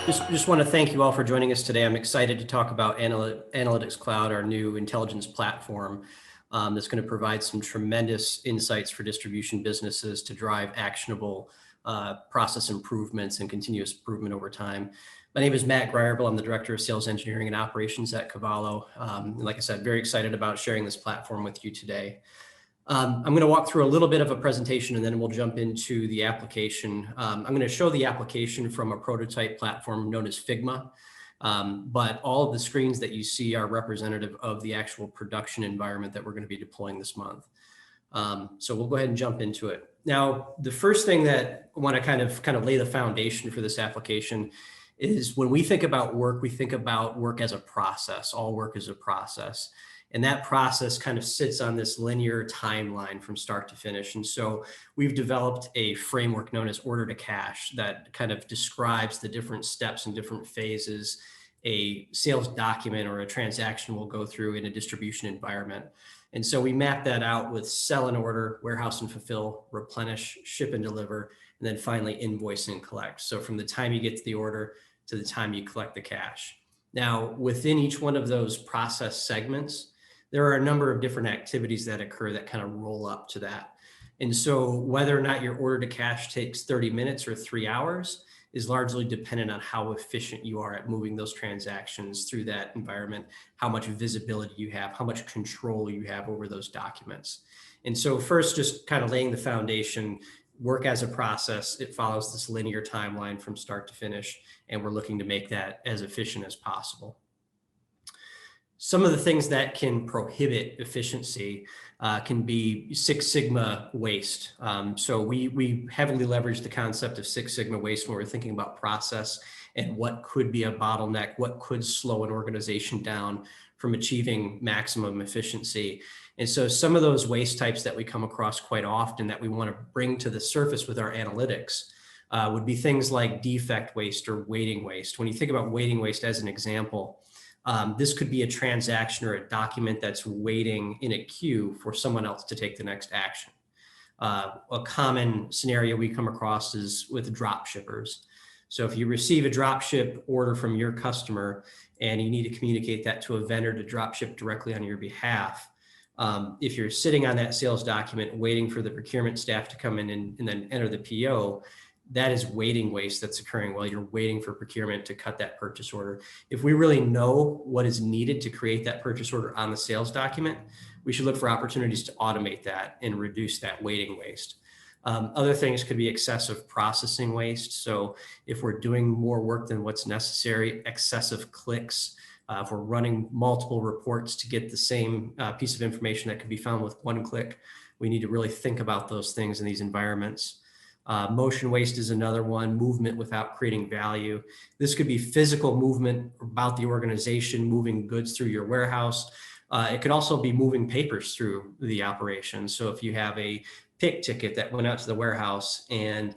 Just want to thank you all for joining us today. I'm excited to talk about Analytics Cloud, our new intelligence platform that's going to provide some tremendous insights for distribution businesses to drive actionable process improvements and continuous improvement over time. My name is Matt Greierville. I'm the Director of Sales Engineering and Operations at Cavallo. Like I said, very excited about sharing this platform with you today. I'm going to walk through a little bit of a presentation and then we'll jump into the application. I'm going to show the application from a prototype platform known as Figma, but all of the screens that you see are representative of the actual production environment that we're going to be deploying this month. So we'll go ahead and jump into it. Now, the first thing that I want to kind of lay the foundation for this application is when we think about work, we think about work as a process. All work is a process. And that process kind of sits on this linear timeline from start to finish. And so we've developed a framework known as order to cash that kind of describes the different steps and different phases a sales document or a transaction will go through in a distribution environment. And so we map that out with sell and order, warehouse and fulfill, replenish, ship and deliver, and then finally invoice and collect. So from the time you get to the order to the time you collect the cash. Now, within each one of those process segments, there are a number of different activities that occur that kind of roll up to that. And so whether or not your order to cash takes 30 minutes or 3 hours is largely dependent on how efficient you are at moving those transactions through that environment, how much visibility you have, how much control you have over those documents. And so first, just kind of laying the foundation, work as a process, it follows this linear timeline from start to finish, and we're looking to make that as efficient as possible. Some of the things that can prohibit efficiency can be Six Sigma waste. So we heavily leverage the concept of Six Sigma waste when we're thinking about process and what could be a bottleneck, what could slow an organization down from achieving maximum efficiency. And so some of those waste types that we come across quite often that we want to bring to the surface with our analytics would be things like defect waste or waiting waste. When you think about waiting waste as an example, this could be a transaction or a document that's waiting in a queue for someone else to take the next action. A common scenario we come across is with drop shippers. So if you receive a drop ship order from your customer and you need to communicate that to a vendor to drop ship directly on your behalf, if you're sitting on that sales document waiting for the procurement staff to come in and then enter the PO, that is waiting waste that's occurring while you're waiting for procurement to cut that purchase order. If we really know what is needed to create that purchase order on the sales document, we should look for opportunities to automate that and reduce that waiting waste. Other things could be excessive processing waste. So if we're doing more work than what's necessary, excessive clicks, if we're running multiple reports to get the same piece of information that could be found with one click, we need to really think about those things in these environments. Motion waste is another one, movement without creating value. This could be physical movement about the organization, moving goods through your warehouse. It could also be moving papers through the operation. So if you have a pick ticket that went out to the warehouse and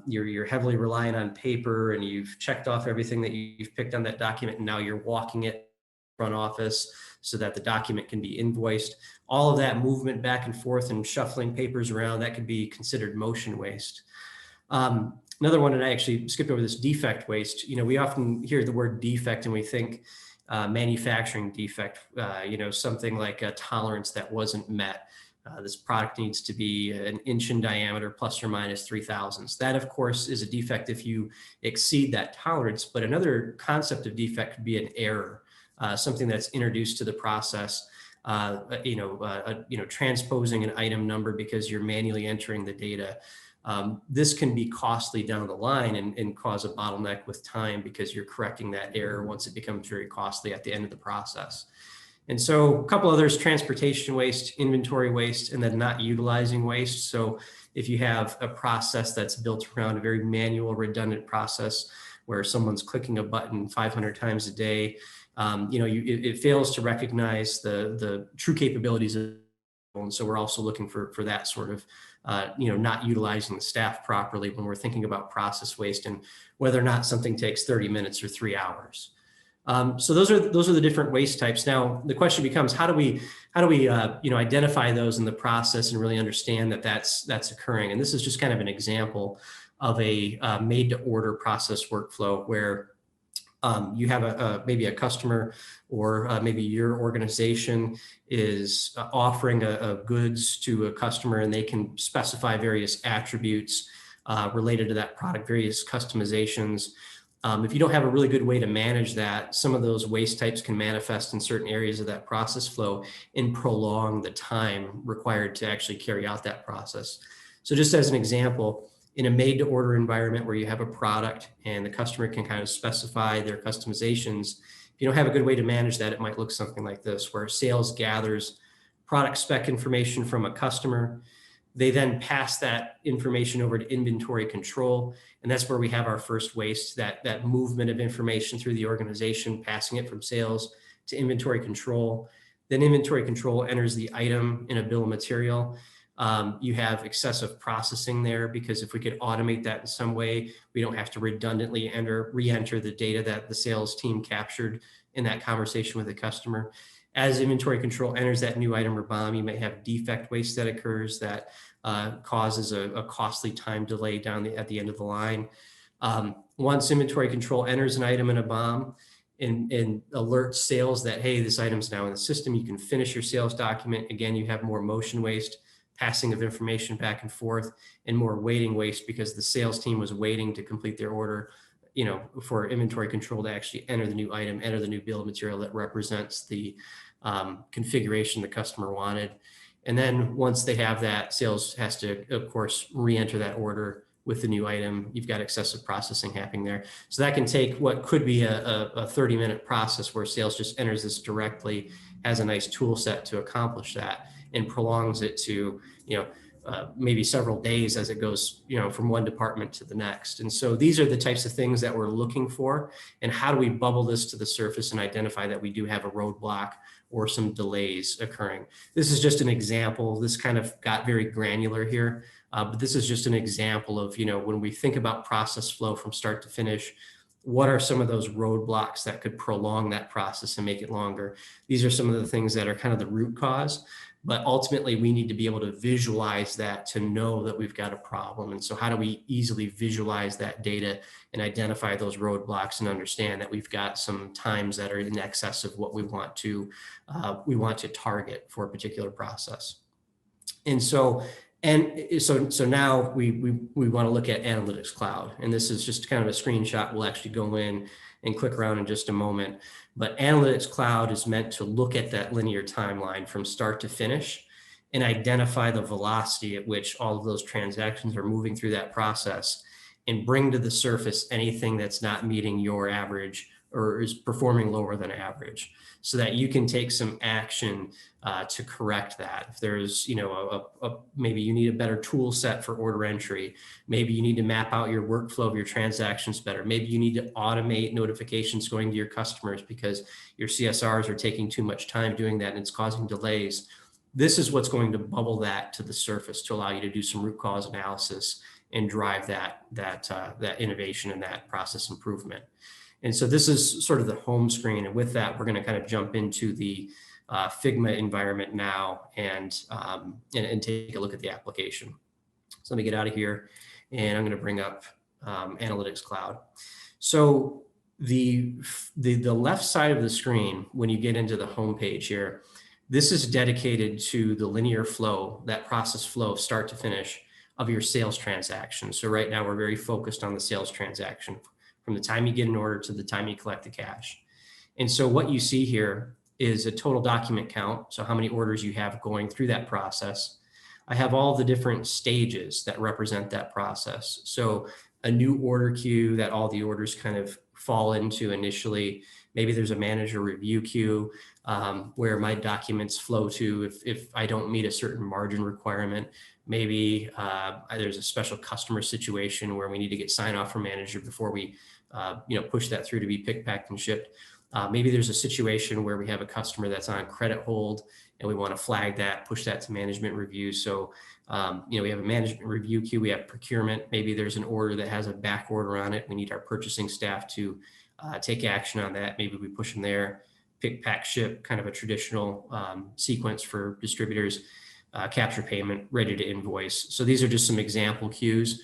you're heavily relying on paper and you've checked off everything that you've picked on that document and now you're walking it front office so that the document can be invoiced. All of that movement back and forth and shuffling papers around, that could be considered motion waste. Another one, and I actually skipped over this, defect waste. You know, we often hear the word defect and we think manufacturing defect, something like a tolerance that wasn't met. This product needs to be an inch in diameter plus or minus 3 thousandths. That, of course, is a defect if you exceed that tolerance. But another concept of defect could be an error, something that's introduced to the process, transposing an item number because you're manually entering the data. This can be costly down the line and cause a bottleneck with time because you're correcting that error once it becomes very costly at the end of the process. And so a couple others, transportation waste, inventory waste, and then not utilizing waste. So if you have a process that's built around a very manual, redundant process where someone's clicking a button 500 times a day, it fails to recognize the true capabilities of, and so we're also looking for that sort of, not utilizing the staff properly when we're thinking about process waste and whether or not something takes 30 minutes or 3 hours. So those are the different waste types. Now the question becomes, how do we identify those in the process and really understand that that's occurring? And this is just kind of an example of a made-to-order process workflow where you have maybe a customer or maybe your organization is offering a goods to a customer, and they can specify various attributes related to that product, various customizations. If you don't have a really good way to manage that, some of those waste types can manifest in certain areas of that process flow and prolong the time required to actually carry out that process. So just as an example, in a made-to-order environment where you have a product and the customer can kind of specify their customizations, if you don't have a good way to manage that, it might look something like this, where sales gathers product spec information from a customer. They then pass that information over to inventory control. And that's where we have our first waste, that movement of information through the organization, passing it from sales to inventory control. Then inventory control enters the item in a bill of material. You have excessive processing there, because if we could automate that in some way, we don't have to redundantly re-enter the data that the sales team captured in that conversation with the customer. As inventory control enters that new item or BOM, you may have defect waste that occurs that causes a costly time delay at the end of the line. Once inventory control enters an item in a BOM and alerts sales that, hey, this item's now in the system, you can finish your sales document. Again, you have more motion waste, passing of information back and forth, and more waiting waste because the sales team was waiting to complete their order, for inventory control to actually enter the new item, enter the new bill of material that represents the configuration the customer wanted. And then once they have that, sales has to, of course, re-enter that order with the new item. You've got excessive processing happening there. So that can take what could be a 30-minute process where sales just enters this directly, has a nice tool set to accomplish that, and prolongs it to, maybe several days as it goes, from one department to the next. And so these are the types of things that we're looking for. And how do we bubble this to the surface and identify that we do have a roadblock or some delays occurring? This is just an example. This kind of got very granular here, but this is just an example of, when we think about process flow from start to finish, what are some of those roadblocks that could prolong that process and make it longer? These are some of the things that are kind of the root cause. But ultimately, we need to be able to visualize that to know that we've got a problem. And so how do we easily visualize that data and identify those roadblocks and understand that we've got some times that are in excess of what we want to target for a particular process? And so now we want to look at Analytics Cloud. And this is just kind of a screenshot. We'll actually go in and click around in just a moment. But Analytics Cloud is meant to look at that linear timeline from start to finish and identify the velocity at which all of those transactions are moving through that process, and bring to the surface anything that's not meeting your average or is performing lower than average, so that you can take some action to correct that. If there's, maybe you need a better tool set for order entry, maybe you need to map out your workflow of your transactions better, maybe you need to automate notifications going to your customers because your CSRs are taking too much time doing that and it's causing delays. This is what's going to bubble that to the surface to allow you to do some root cause analysis and drive that innovation and that process improvement. And so this is sort of the home screen. And with that, we're going to kind of jump into the Figma environment now and take a look at the application. So let me get out of here, and I'm going to bring up Analytics Cloud. So the left side of the screen, when you get into the home page here, this is dedicated to the linear flow, that process flow, start to finish, of your sales transaction. So right now we're very focused on the sales transaction, from the time you get an order to the time you collect the cash. And so what you see here is a total document count. So how many orders you have going through that process. I have all the different stages that represent that process. So a new order queue that all the orders kind of fall into initially. Maybe there's a manager review queue where my documents flow to if I don't meet a certain margin requirement. Maybe there's a special customer situation where we need to get sign off from manager before we push that through to be picked, packed, and shipped. Maybe there's a situation where we have a customer that's on credit hold and we want to flag that, push that to management review. So, we have a management review queue, we have procurement. Maybe there's an order that has a back order on it. We need our purchasing staff to take action on that. Maybe we push them there. Pick, pack, ship, kind of a traditional sequence for distributors. Capture payment, ready to invoice. So these are just some example queues.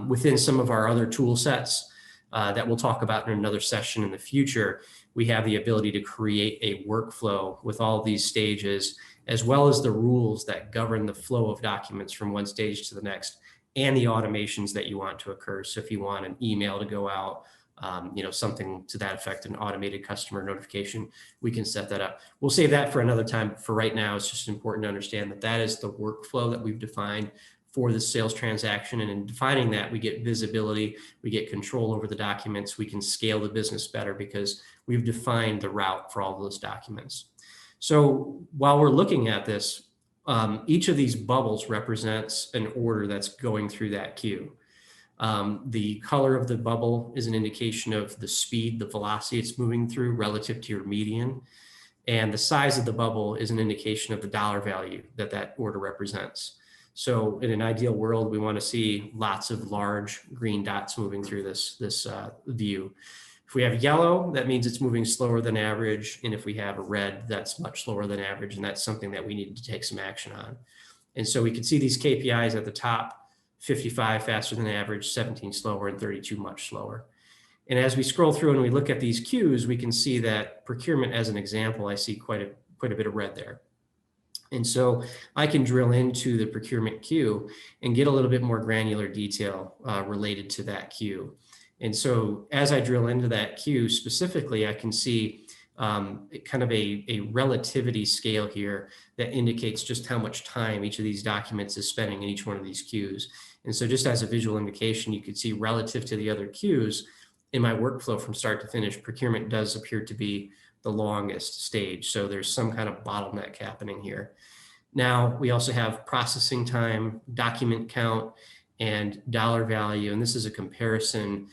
Within some of our other tool sets that we'll talk about in another session in the future, we have the ability to create a workflow with all these stages, as well as the rules that govern the flow of documents from one stage to the next, and the automations that you want to occur. So if you want an email to go out, something to that effect, an automated customer notification, we can set that up. We'll save that for another time. For right now, it's just important to understand that that is the workflow that we've defined for the sales transaction. And in defining that, we get visibility, we get control over the documents, we can scale the business better because we've defined the route for all of those documents. So while we're looking at this, each of these bubbles represents an order that's going through that queue. The color of the bubble is an indication of the speed, the velocity it's moving through relative to your median. And the size of the bubble is an indication of the dollar value that that order represents. So in an ideal world, we want to see lots of large green dots moving through this view. If we have yellow, that means it's moving slower than average. And if we have a red, that's much slower than average. And that's something that we need to take some action on. And so we can see these KPIs at the top: 55 faster than average, 17 slower, and 32 much slower. And as we scroll through and we look at these queues, we can see that procurement, as an example, I see quite a bit of red there. And so I can drill into the procurement queue and get a little bit more granular detail related to that queue. And so as I drill into that queue specifically, I can see kind of a relativity scale here that indicates just how much time each of these documents is spending in each one of these queues. And so just as a visual indication, you could see relative to the other queues in my workflow from start to finish, procurement does appear to be the longest stage. So there's some kind of bottleneck happening here. Now, we also have processing time, document count, and dollar value. And this is a comparison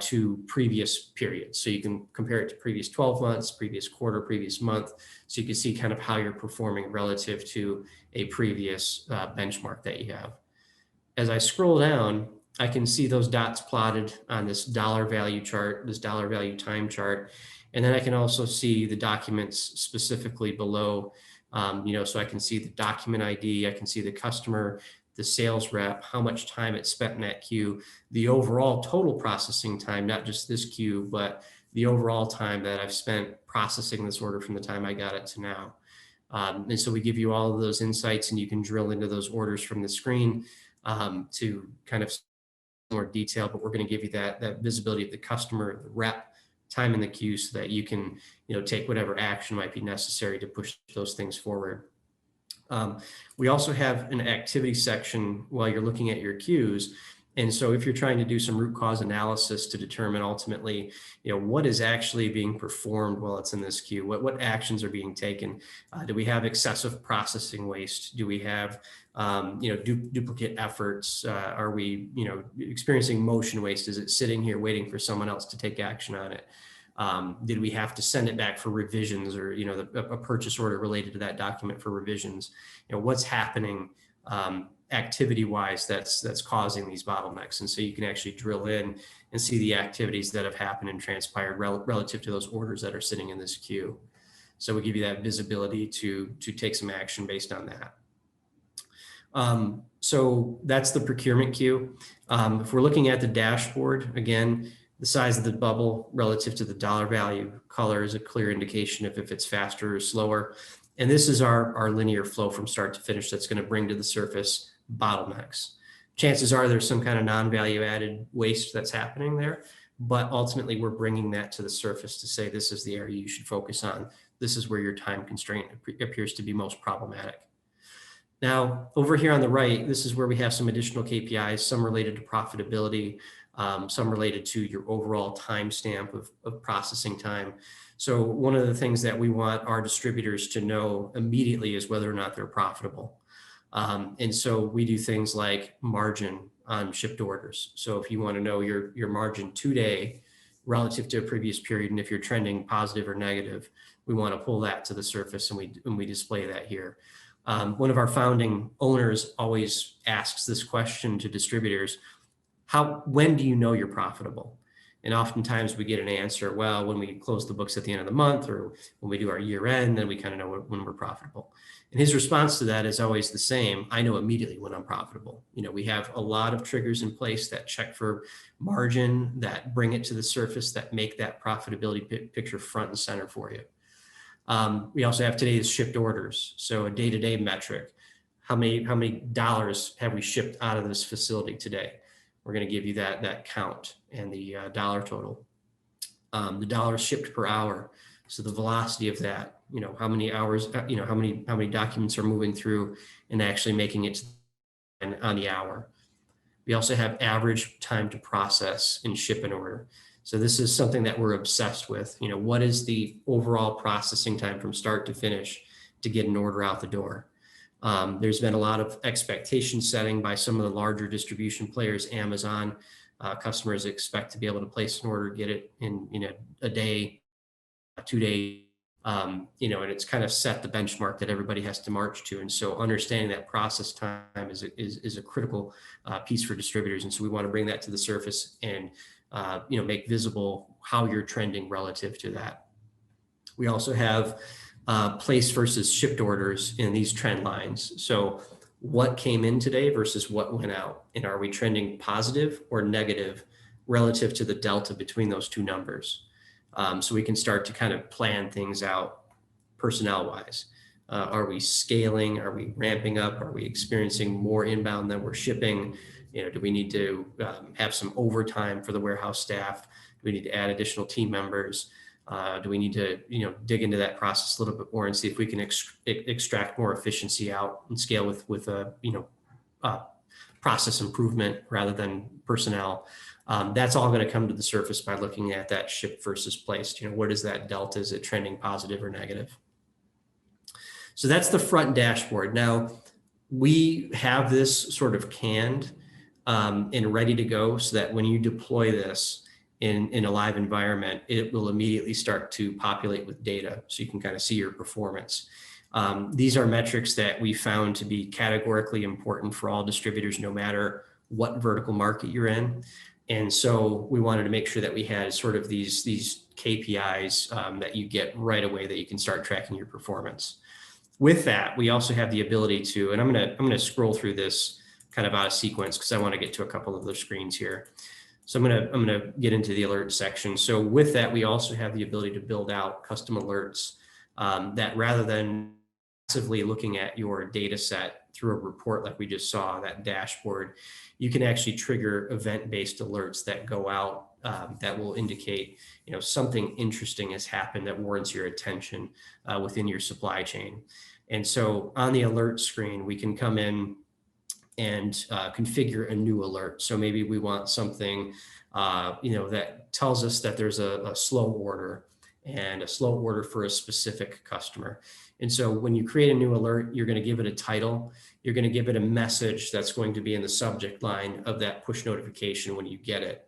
to previous periods. So you can compare it to previous 12 months, previous quarter, previous month. So you can see kind of how you're performing relative to a previous benchmark that you have. As I scroll down, I can see those dots plotted on this dollar value chart, this dollar value time chart. And then I can also see the documents specifically below, so I can see the document ID, I can see the customer, the sales rep, how much time it spent in that queue, the overall total processing time, not just this queue, but the overall time that I've spent processing this order from the time I got it to now. And so we give you all of those insights, and you can drill into those orders from the screen to kind of more detail, but we're going to give you that visibility of the customer, the rep, time in the queue, so that you can take whatever action might be necessary to push those things forward. We also have an activity section while you're looking at your queues. And so if you're trying to do some root cause analysis to determine ultimately, what is actually being performed while it's in this queue, what actions are being taken? Do we have excessive processing waste? Do we have, duplicate efforts? Are we, experiencing motion waste? Is it sitting here waiting for someone else to take action on it? Did we have to send it back for revisions, or a purchase order related to that document for revisions? What's happening activity-wise that's causing these bottlenecks? And so you can actually drill in and see the activities that have happened and transpired relative to those orders that are sitting in this queue. So we give you that visibility to take some action based on that. So that's the procurement queue. If we're looking at the dashboard, again, the size of the bubble relative to the dollar value color is a clear indication of if it's faster or slower. And this is our linear flow from start to finish that's going to bring to the surface bottlenecks. Chances are there's some kind of non-value added waste that's happening there, but ultimately we're bringing that to the surface to say this is the area you should focus on. This is where your time constraint appears to be most problematic. Now, over here on the right, this is where we have some additional KPIs, some related to profitability, some related to your overall timestamp of processing time. So one of the things that we want our distributors to know immediately is whether or not they're profitable. And so we do things like margin on shipped orders. So if you want to know your margin today relative to a previous period, and if you're trending positive or negative, we want to pull that to the surface, and we display that here. One of our founding owners always asks this question to distributors: when do you know you're profitable? And oftentimes we get an answer, well, when we close the books at the end of the month, or when we do our year end, then we kind of know when we're profitable. And his response to that is always the same. I know immediately when I'm profitable. We have a lot of triggers in place that check for margin, that bring it to the surface, that make that profitability picture front and center for you. We also have today's shipped orders. So a day-to-day metric. How many dollars have we shipped out of this facility today? We're going to give you that count and the dollar total. The dollars shipped per hour. So the velocity of that, how many hours, how many documents are moving through and actually making it on the hour. We also have average time to process and ship an order. So this is something that we're obsessed with. What is the overall processing time from start to finish to get an order out the door? There's been a lot of expectation setting by some of the larger distribution players. Amazon, customers expect to be able to place an order, get it in a day, 2 days, and it's kind of set the benchmark that everybody has to march to. And so understanding that process time is a critical piece for distributors. And so we want to bring that to the surface and make visible how you're trending relative to that. We also have place versus shipped orders in these trend lines. So what came in today versus what went out, and are we trending positive or negative relative to the delta between those two numbers? So we can start to kind of plan things out personnel wise. Are we scaling? Are we ramping up? Are we experiencing more inbound than we're shipping? Do we need to have some overtime for the warehouse staff? Do we need to add additional team members? Do we need to dig into that process a little bit more and see if we can extract more efficiency out and scale with a process improvement rather than personnel? That's all going to come to the surface by looking at that shipped versus placed. What is that delta? Is it trending positive or negative? So that's the front dashboard. Now we have this sort of canned and ready to go so that when you deploy this in a live environment, it will immediately start to populate with data so you can kind of see your performance. These are metrics that we found to be categorically important for all distributors, no matter what vertical market you're in. And so we wanted to make sure that we had sort of these KPIs that you get right away that you can start tracking your performance. With that, we also have the ability to, and I'm gonna scroll through this kind of out of sequence because I want to get to a couple of the screens here. So I'm gonna get into the alert section. So with that, we also have the ability to build out custom alerts that, rather than passively looking at your data set through a report like we just saw, that dashboard, you can actually trigger event-based alerts that go out that will indicate something interesting has happened that warrants your attention within your supply chain. And so on the alert screen, we can come in and configure a new alert. So maybe we want something that tells us that there's a slow order, and a slow order for a specific customer. And so when you create a new alert, you're going to give it a title. You're going to give it a message that's going to be in the subject line of that push notification when you get it.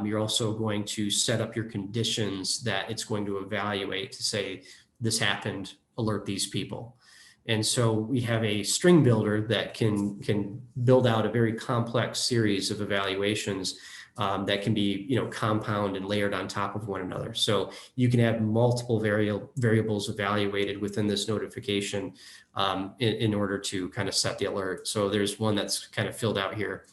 You're also going to set up your conditions that it's going to evaluate to say, this happened, alert these people. And so we have a string builder that can build out a very complex series of evaluations that can be compound and layered on top of one another. So you can have multiple variables evaluated within this notification in order to kind of set the alert. So there's one that's kind of filled out here.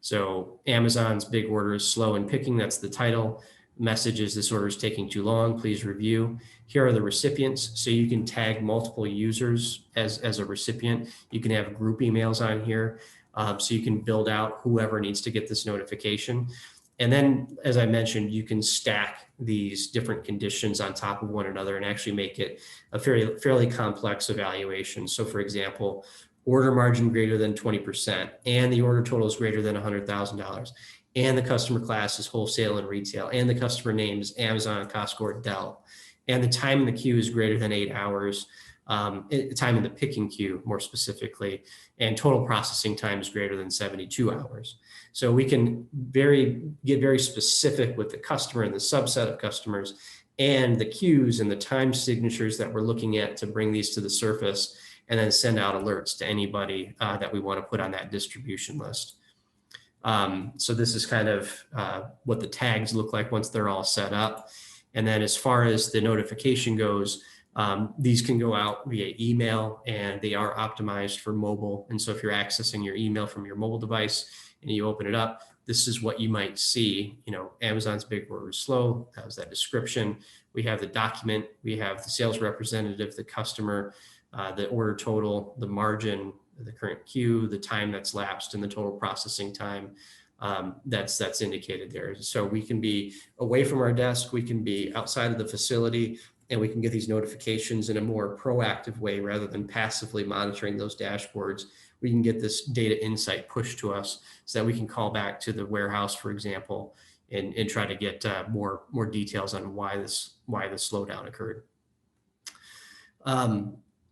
So Amazon's big order is slow in picking. That's the title. Message is, this order is taking too long, please review. Here are the recipients. So you can tag multiple users as a recipient. You can have group emails on here. So you can build out whoever needs to get this notification. And then, as I mentioned, you can stack these different conditions on top of one another and actually make it a fairly complex evaluation. So for example, order margin greater than 20%, and the order total is greater than $100,000, and the customer class is wholesale and retail, and the customer name is Amazon, Costco, or Dell, and the time in the queue is greater than 8 hours, time in the picking queue more specifically, and total processing time is greater than 72 hours. So we can get very specific with the customer and the subset of customers and the queues and the time signatures that we're looking at to bring these to the surface, and then send out alerts to anybody that we want to put on that distribution list. So this is kind of what the tags look like once they're all set up. And then as far as the notification goes, these can go out via email, and they are optimized for mobile. And so if you're accessing your email from your mobile device and you open it up, this is what you might see. You know, Amazon's big word was slow. That was that description. We have the document, we have the sales representative, the customer, the order total, the margin, the current queue, the time that's lapsed, and the total processing time that's indicated there. So we can be away from our desk, we can be outside of the facility, and we can get these notifications in a more proactive way rather than passively monitoring those dashboards. We can get this data insight pushed to us so that we can call back to the warehouse, for example, and try to get more details on why this slowdown occurred.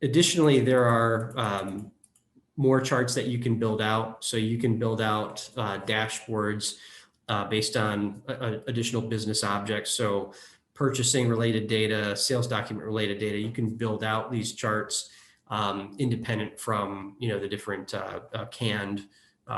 Additionally, there are more charts that you can build out. So you can build out dashboards based on additional business objects. So purchasing related data, sales document related data, you can build out these charts independent from, you know, the different canned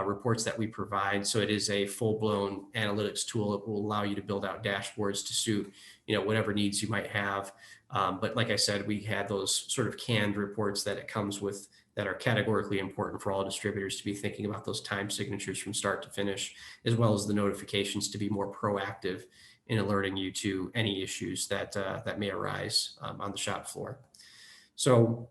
reports that we provide. So it is a full-blown analytics tool that will allow you to build out dashboards to suit, you know, whatever needs you might have. But like I said, we had those sort of canned reports that it comes with that are categorically important for all distributors to be thinking about those time signatures from start to finish, as well as the notifications to be more proactive in alerting you to any issues that may arise on the shop floor. So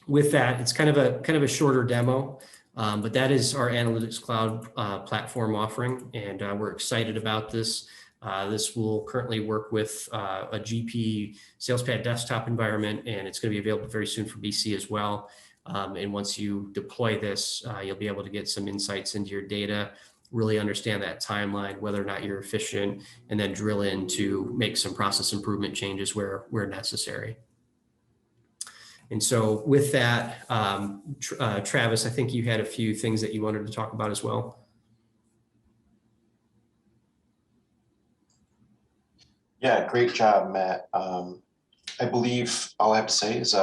with that, it's kind of a shorter demo, but that is our Analytics Cloud platform offering, and we're excited about this. This will currently work with a GP SalesPad desktop environment, and it's going to be available very soon for BC as well. And once you deploy this, you'll be able to get some insights into your data, really understand that timeline, whether or not you're efficient, and then drill in to make some process improvement changes where necessary. And so with that, Travis, I think you had a few things that you wanted to talk about as well. Yeah, great job, Matt. I believe all I have to say is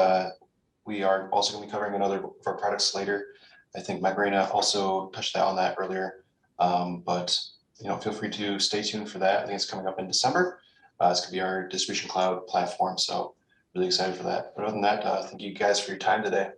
we are also going to be covering another of our products later. I think Magdalena also touched on that earlier, but you know, feel free to stay tuned for that. I think it's coming up in December. It's going to be our distribution cloud platform, so really excited for that. But other than that, thank you guys for your time today.